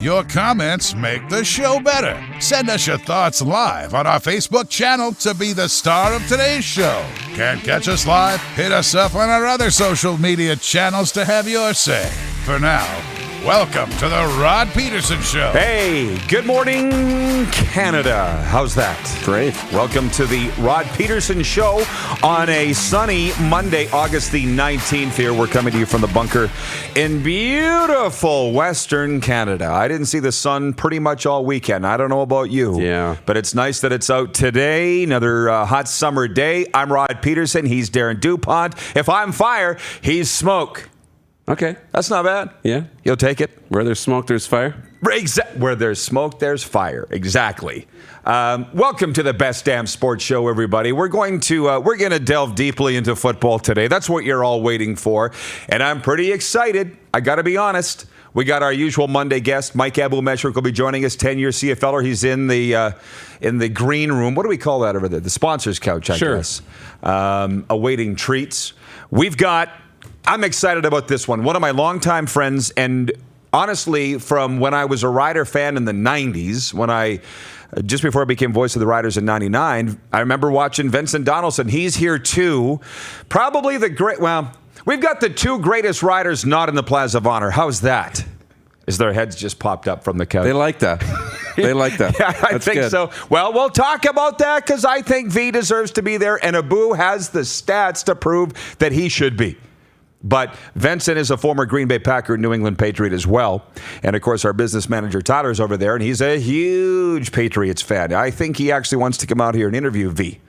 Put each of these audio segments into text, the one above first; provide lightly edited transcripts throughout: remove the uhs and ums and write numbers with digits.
Your comments make the show better. Send us your thoughts live on our Facebook channel to be the star of today's show. Can't catch us live? Hit us up on our other social media channels to have your say. For now, welcome to the Rod Pedersen Show. Hey, good morning, Canada. How's that? Great. Welcome to the Rod Pedersen Show on a sunny Monday, August the 19th here. We're coming to you from the bunker in beautiful Western Canada. I didn't see the sun pretty much all weekend. I don't know about you. Yeah. But it's nice that it's out today. Another hot summer day. I'm Rod Pedersen. He's Darren DuPont. If I'm fire, he's smoke. Okay. That's not bad. Yeah. You'll take it. Where there's smoke, there's fire. Where there's smoke, there's fire. Exactly. Welcome to the best damn sports show, everybody. We're going to delve deeply into football today. That's what you're all waiting for, and I'm pretty excited. I got to be honest. We got our usual Monday guest, Mike Abou-Meshrik, will be joining us. 10-year CFLer. He's in the green room. What do we call that over there? The sponsors couch, I guess. Awaiting treats. I'm excited about this one. One of my longtime friends, and honestly, from when I was a Rider fan in the 90s, just before I became voice of the Riders in 99, I remember watching Vincent Donaldson. He's here too. Probably we've got the two greatest riders not in the Plaza of Honor. How's that? As their heads just popped up from the couch. They like that. They like that. Yeah, I think good. So. Well, we'll talk about that because I think V deserves to be there, and Abou has the stats to prove that he should be. But Vincent is a former Green Bay Packer, New England Patriot as well. And, of course, our business manager, Tyler's over there, and he's a huge Patriots fan. I think he actually wants to come out here and interview V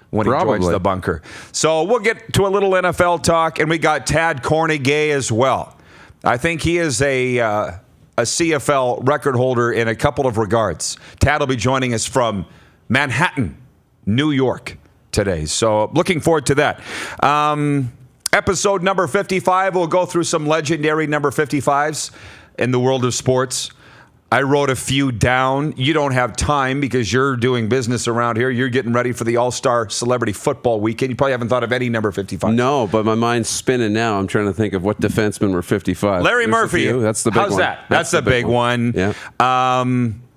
when he joins the bunker. So we'll get to a little NFL talk, and we got Tad Cornegay as well. I think he is a CFL record holder in a couple of regards. Tad will be joining us from Manhattan, New York today. So looking forward to that. Episode number 55, we'll go through some legendary number 55s in the world of sports. I wrote a few down. You don't have time because you're doing business around here. You're getting ready for the All-Star Celebrity Football Weekend. You probably haven't thought of any number 55. No, but my mind's spinning now. I'm trying to think of what defensemen were 55. Larry Murphy. That's the big one. How's that? That's the big one. Yeah.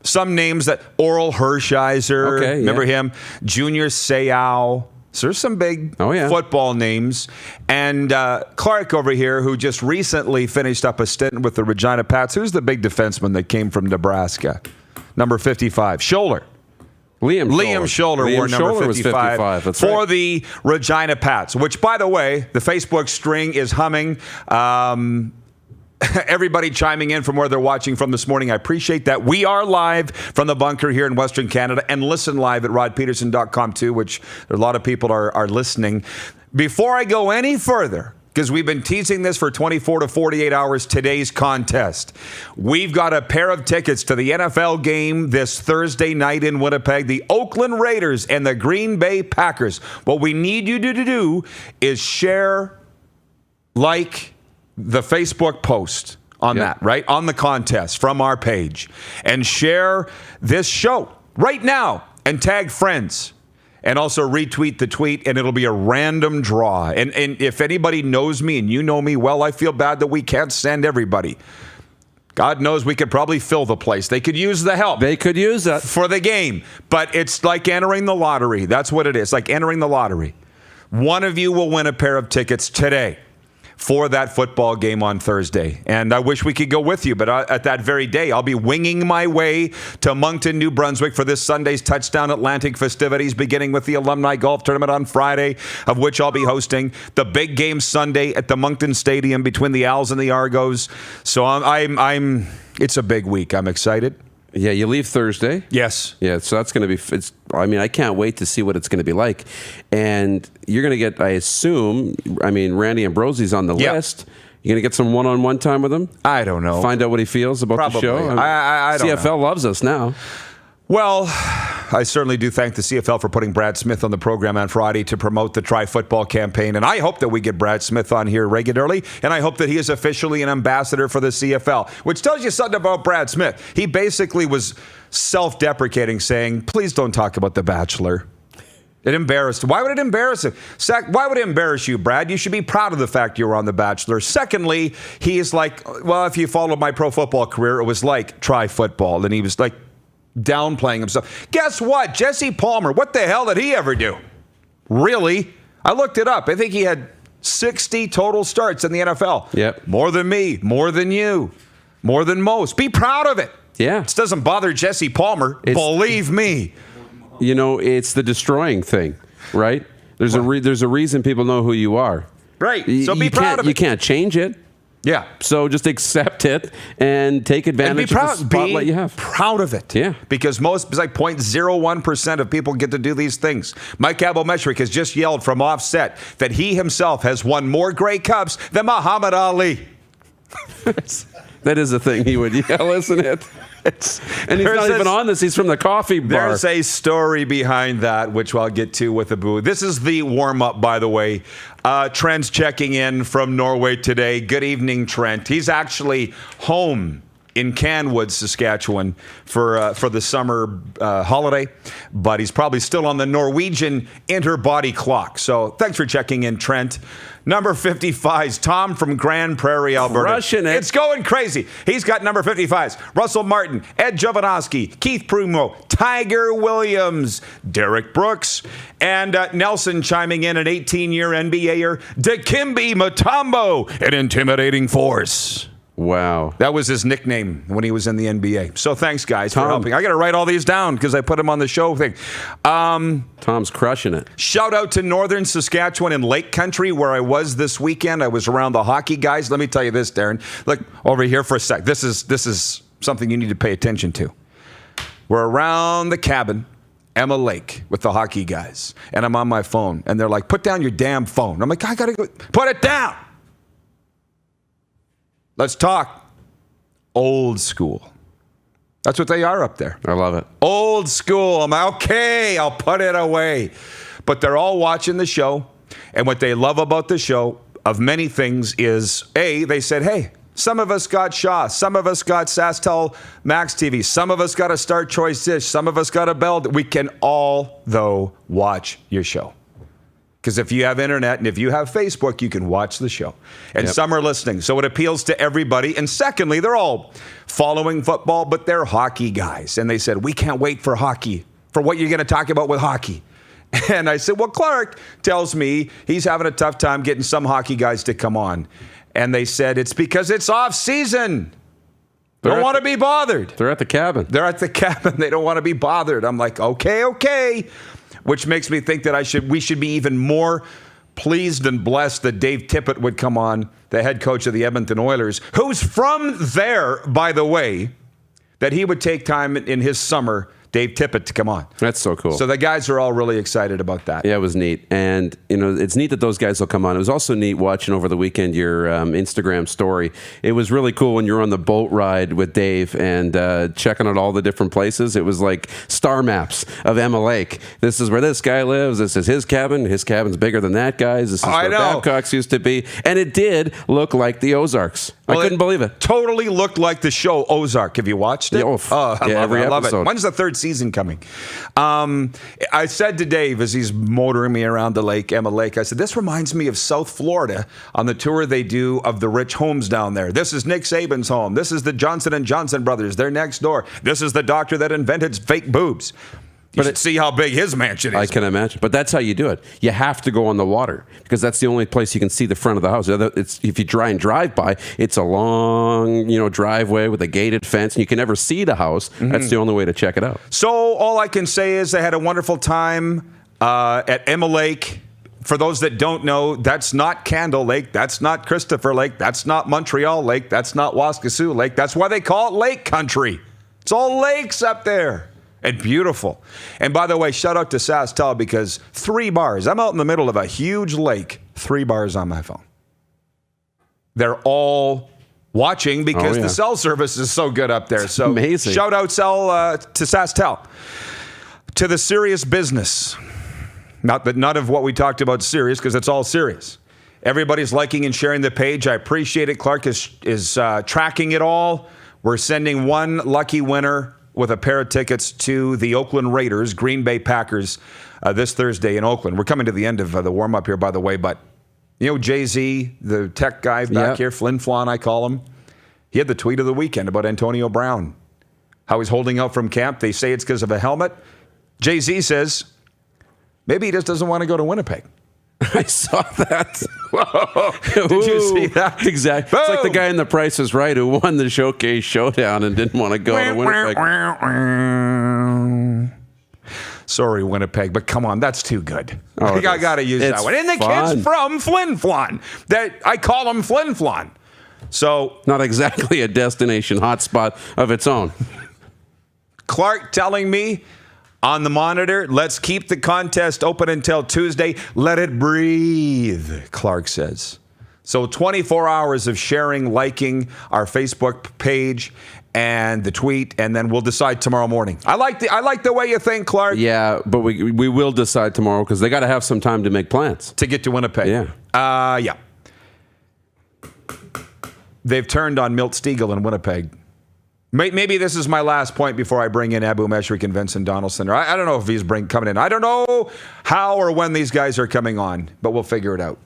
Some names that Oral Hershiser. Okay, remember him? Junior Seau. So there's some big football names. And Clark over here, who just recently finished up a stint with the Regina Pats. Who's the big defenseman that came from Nebraska? Number 55. Scholler. Liam Scholler wore number 55 That's for right. the Regina Pats, which, by the way, the Facebook string is humming. Everybody chiming in from where they're watching from this morning. I appreciate that. We are live from the bunker here in Western Canada and listen live at rodpedersen.com too, which a lot of people are listening. Before I go any further, because we've been teasing this for 24 to 48 hours, today's contest. We've got a pair of tickets to the NFL game this Thursday night in Winnipeg, the Oakland Raiders and the Green Bay Packers. What we need you to do is share, like, the Facebook post on that, right? On the contest from our page. And share this show right now and tag friends. And also retweet the tweet, and it'll be a random draw. And if anybody knows me and you know me well, I feel bad that we can't send everybody. God knows we could probably fill the place. They could use the help. They could use that. For the game. But it's like entering the lottery. That's what it is, like entering the lottery. One of you will win a pair of tickets today for that football game on Thursday. And I wish we could go with you, but at that very day, I'll be winging my way to Moncton, New Brunswick for this Sunday's Touchdown Atlantic festivities, beginning with the Alumni Golf Tournament on Friday, of which I'll be hosting the big game Sunday at the Moncton Stadium between the Owls and the Argos. So it's a big week. I'm excited. Yeah, you leave Thursday. Yes. Yeah, so that's going to be, I can't wait to see what it's going to be like. And you're going to get, I assume, Randy Ambrosy's on the list. You're going to get some one-on-one time with him? I don't know. Find out what he feels about the show? I don't know. CFL loves us now. Well, I certainly do thank the CFL for putting Brad Smith on the program on Friday to promote the Try Football campaign. And I hope that we get Brad Smith on here regularly. And I hope that he is officially an ambassador for the CFL, which tells you something about Brad Smith. He basically was self-deprecating, saying, please don't talk about The Bachelor. It embarrassed him. Why would it embarrass him? Why would it embarrass you, Brad? You should be proud of the fact you were on The Bachelor. Secondly, he is like, well, if you followed my pro football career, it was like try football. And he was like downplaying himself. Guess what? Jesse Palmer, what the hell did he ever do? Really? I looked it up. I think he had 60 total starts in the NFL. Yep. More than me, more than you, more than most. Be proud of it. Yeah. This doesn't bother Jesse Palmer. Believe me. You know, it's the destroying thing, right? There's a reason people know who you are. Right. So be proud of it. You can't change it. Yeah. So just accept it and take advantage of the spotlight you have. Be proud of it. Yeah. Because it's like 0.01% of people get to do these things. Mike Abelmeshrik has just yelled from offset that he himself has won more Grey Cups than Muhammad Ali. That is a thing he would yell, isn't it? And he's not even on this. He's from the coffee bar. There's a story behind that, which I'll get to with Abu. This is the warm-up, by the way. Trent's checking in from Norway today. Good evening, Trent. He's actually home in Canwood, Saskatchewan for the summer holiday, but he's probably still on the Norwegian interbody clock. So thanks for checking in, Trent. Number 55's Tom from Grand Prairie, Alberta. Crushing it. It's going crazy. He's got number 55's Russell Martin, Ed Jovanovski, Keith Primo, Tiger Williams, Derek Brooks, and Nelson chiming in, an 18-year NBAer, Dikembe Mutombo, an intimidating force. Wow. That was his nickname when he was in the NBA. So thanks, guys, for helping. I got to write all these down because I put them on the show thing. Tom's crushing it. Shout out to Northern Saskatchewan and Lake Country, where I was this weekend. I was around the hockey guys. Let me tell you this, Darren. Look over here for a sec. This is something you need to pay attention to. We're around the cabin, Emma Lake, with the hockey guys. And I'm on my phone. And they're like, put down your damn phone. I'm like, I got to go. Put it down. Let's talk old school. That's what they are up there. I love it. Old school. I'm like, okay, I'll put it away. But they're all watching the show. And what they love about the show, of many things, is, A, they said, hey, some of us got Shaw. Some of us got SaskTel Max TV. Some of us got a Star Choice Dish. Some of us got a Bell. We can all, though, watch your show. Because if you have internet and if you have Facebook, you can watch the show. And some are listening. So it appeals to everybody. And secondly, they're all following football, but they're hockey guys. And they said, we can't wait for hockey, for what you're going to talk about with hockey. And I said, well, Clark tells me he's having a tough time getting some hockey guys to come on. And they said, it's because it's off season. They don't want to be bothered. They're at the cabin. They're at the cabin. They don't want to be bothered. I'm like, okay. Which makes me think that we should be even more pleased and blessed that Dave Tippett would come on, the head coach of the Edmonton Oilers, who's from there, by the way, that he would take time in his summer, Dave Tippett, to come on. That's so cool. So the guys are all really excited about that. Yeah, it was neat. And, it's neat that those guys will come on. It was also neat watching over the weekend your Instagram story. It was really cool when you were on the boat ride with Dave and checking out all the different places. It was like star maps of Emma Lake. This is where this guy lives. This is his cabin. His cabin's bigger than that guy's. This is where Babcock's used to be. And it did look like the Ozarks. Well, I couldn't believe it. Totally looked like the show Ozark. Have you watched it? I love it. When's the third season coming? I said to Dave as he's motoring me around the lake, Emma Lake, I said, this reminds me of South Florida on the tour they do of the rich homes down there. This is Nick Saban's home. This is the Johnson & Johnson brothers. They're next door. This is the doctor that invented fake boobs. You should see how big his mansion is. I can imagine. But that's how you do it. You have to go on the water because that's the only place you can see the front of the house. If you try and drive by, it's a long, driveway with a gated fence, and you can never see the house. Mm-hmm. That's the only way to check it out. So all I can say is I had a wonderful time at Emma Lake. For those that don't know, that's not Candle Lake. That's not Christopher Lake. That's not Montreal Lake. That's not Waskesiu Lake. That's why they call it Lake Country. It's all lakes up there. And beautiful. And by the way, shout out to SaskTel because 3 bars. I'm out in the middle of a huge lake. 3 bars on my phone. They're all watching because the cell service is so good up there. So amazing. Shout out to SaskTel. To the serious business. Not that none of what we talked about is serious because it's all serious. Everybody's liking and sharing the page. I appreciate it. Clark is tracking it all. We're sending one lucky winner with a pair of tickets to the Oakland Raiders, Green Bay Packers, this Thursday in Oakland. We're coming to the end of the warm-up here, by the way, but you know Jay-Z, the tech guy back here, Flin Flon, I call him, he had the tweet of the weekend about Antonio Brown, how he's holding out from camp. They say it's because of a helmet. Jay-Z says maybe he just doesn't want to go to Winnipeg. I saw that. Whoa. Did you see that? Exactly. Boom. It's like the guy in The Price is Right who won the Showcase Showdown and didn't want to go to Winnipeg. Sorry, Winnipeg, but come on, that's too good. Oh, I got to use that one. And the kid's from Flin Flon. I call him Flin Flon. So not exactly a destination hotspot of its own. Clark telling me on the monitor, let's keep the contest open until Tuesday. Let it breathe, Clark says. So 24 hours of sharing, liking our Facebook page and the tweet, and then we'll decide tomorrow morning. I like the way you think, Clark. Yeah, but we will decide tomorrow because they got to have some time to make plans. To get to Winnipeg. Yeah. Yeah. They've turned on Milt Stegall in Winnipeg. Maybe this is my last point before I bring in Abu Meshrik and Vincent Donaldson. I don't know if he's coming in. I don't know how or when these guys are coming on, but we'll figure it out.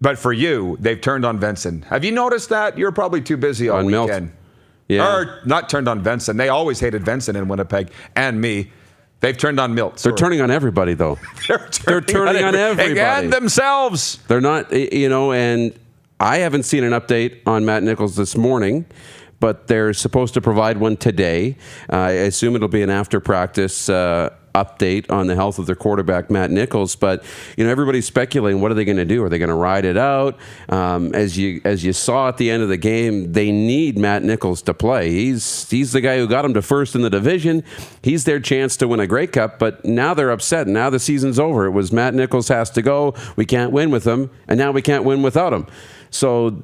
But for you, they've turned on Vincent. Have you noticed that? You're probably too busy all weekend. Milt. Yeah. Or not turned on Vincent. They always hated Vincent in Winnipeg and me. They've turned on Milt. They're turning on everybody, though. They're turning on everybody. And themselves. They're not, and I haven't seen an update on Matt Nichols this morning, but they're supposed to provide one today. I assume it'll be an after-practice update on the health of their quarterback, Matt Nichols. But everybody's speculating, what are they going to do? Are they going to ride it out? As you saw at the end of the game, they need Matt Nichols to play. He's the guy who got them to first in the division. He's their chance to win a Grey Cup. But now they're upset. Now the season's over. It was Matt Nichols has to go. We can't win with him, and now we can't win without him. So,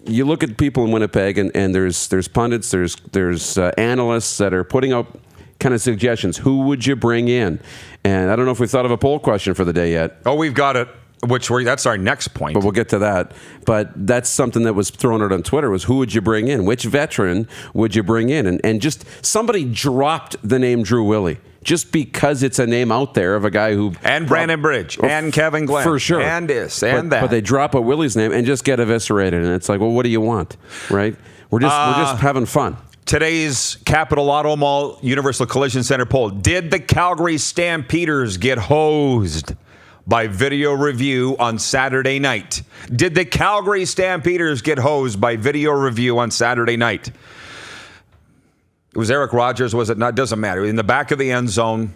you look at people in Winnipeg, and there's pundits, there's analysts that are putting out kind of suggestions. Who would you bring in? And I don't know if we've thought of a poll question for the day yet. Oh, we've got it. That's our next point. But we'll get to that. But that's something that was thrown out on Twitter was who would you bring in? Which veteran would you bring in? And just somebody dropped the name Drew Willie. Just because it's a name out there of a guy who... And Brandon Bridge. And Kevin Glenn. For sure. And this. And that. But they drop a Willie's name and just get eviscerated. And it's like, well, what do you want? Right? We're just having fun. Today's Capital Auto Mall Universal Collision Center poll. Did the Calgary Stampeders get hosed by video review on Saturday night? Did the Calgary Stampeders get hosed by video review on Saturday night? It was Eric Rogers, was it not? Doesn't matter. In the back of the end zone,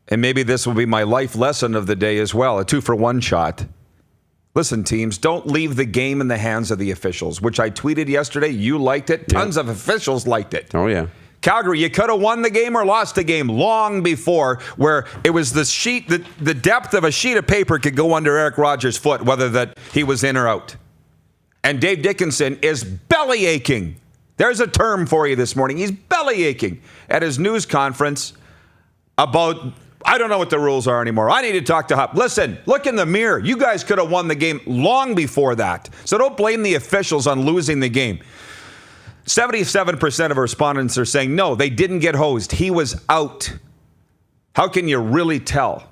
and maybe this will be my life lesson of the day as well, a 2-for-1 shot. Listen, teams, don't leave the game in the hands of the officials, which I tweeted yesterday. You liked it. Tons of officials liked it. Oh, yeah. Calgary, you could have won the game or lost the game long before, where it was the sheet, the depth of a sheet of paper could go under Eric Rogers' foot, whether that he was in or out. And Dave Dickinson is belly aching. There's a term for you this morning. He's belly aching at his news conference about, I don't know what the rules are anymore. I need to talk to Hupp. Listen, look in the mirror. You guys could have won the game long before that. So don't blame the officials on losing the game. 77% of respondents are saying, no, they didn't get hosed. He was out. How can you really tell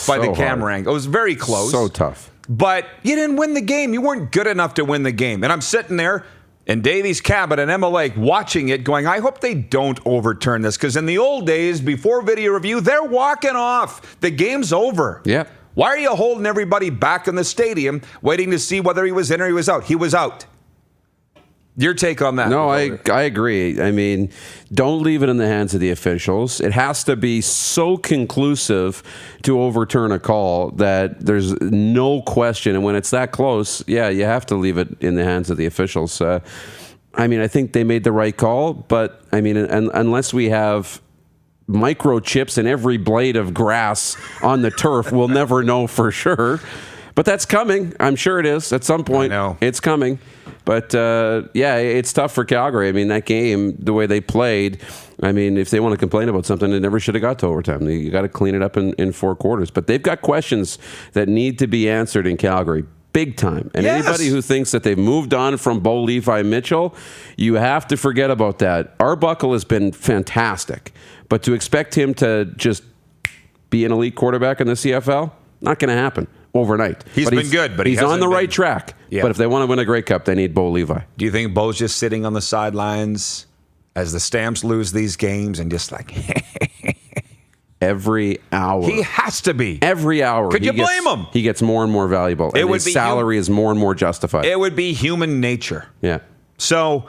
by the camera angle? It was very close. So tough. But you didn't win the game. You weren't good enough to win the game. And I'm sitting there in Davies' cabin and Emma Lake watching it going, I hope they don't overturn this. Because in the old days, before video review, they're walking off. The game's over. Yeah. Why are you holding everybody back in the stadium waiting to see whether he was in or he was out? He was out. Your take on that? No, I agree. I mean, don't leave it in the hands of the officials. It has to be so conclusive to overturn a call that there's no question. And when it's that close, yeah, you have to leave it in the hands of the officials. I mean, I think they made the right call, but I mean, unless we have microchips in every blade of grass on the turf, we'll never know for sure. But that's coming. I'm sure it is. At some point, it's coming. But, yeah, it's tough for Calgary. I mean, that game, the way they played, I mean, if they want to complain about something, it never should have got to overtime. You got to clean it up in 4 quarters. But they've got questions that need to be answered in Calgary. big time. And Yes. anybody who thinks that they've moved on from Bo Levi Mitchell, you have to forget about that. Arbuckle has been fantastic, but to expect him to just be an elite quarterback in the CFL, not going to happen overnight. He's been good, but he's on the right been- track. Yeah. But if they want to win a Grey Cup, they need Bo Levi. Do you think Bo's just sitting on the sidelines as the Stamps lose these games and just like Every hour. he has to be? Every hour. Could you he gets- blame him? He gets more and more valuable. It And would his be salary is more and more justified. It would be human nature. Yeah. So,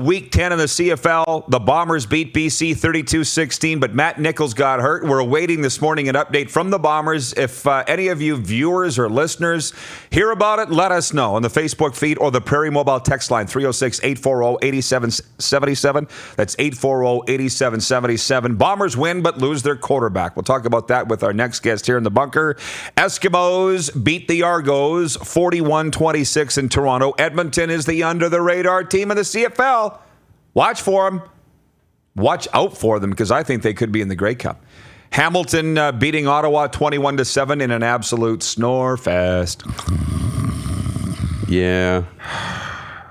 week 10 in the CFL, the Bombers beat BC 32-16, but Matt Nichols got hurt. We're awaiting this morning an update from the Bombers. If any of you viewers or listeners hear about it, let us know on the Facebook feed or the Prairie Mobile text line, 306-840-8777. That's 840-8777. Bombers win but lose their quarterback. We'll talk about that with our next guest here in the bunker. Eskimos beat the Argos 41-26 in Toronto. Edmonton is the under-the-radar team in the CFL. Watch for them. Watch out for them because I think they could be in the Grey Cup. Hamilton beating Ottawa 21-7 in an absolute snore fest. Yeah.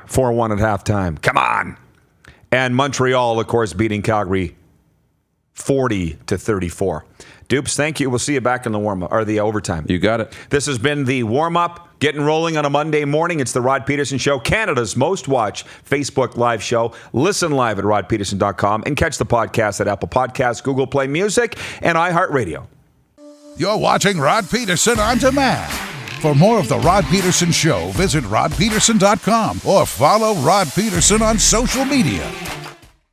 4-1 at halftime. Come on. And Montreal, of course, beating Calgary 40-34. Dupes, thank you. We'll see you back in the warm-up or the overtime. You got it. This has been the warm-up, getting rolling on a Monday morning. It's the Rod Pedersen Show, Canada's most watched Facebook live show. Listen live at rodpedersen.com and catch the podcast at Apple Podcasts, Google Play Music, and iHeartRadio. You're watching Rod Pedersen on demand. For more of the Rod Pedersen Show, visit rodpedersen.com or follow Rod Pedersen on social media.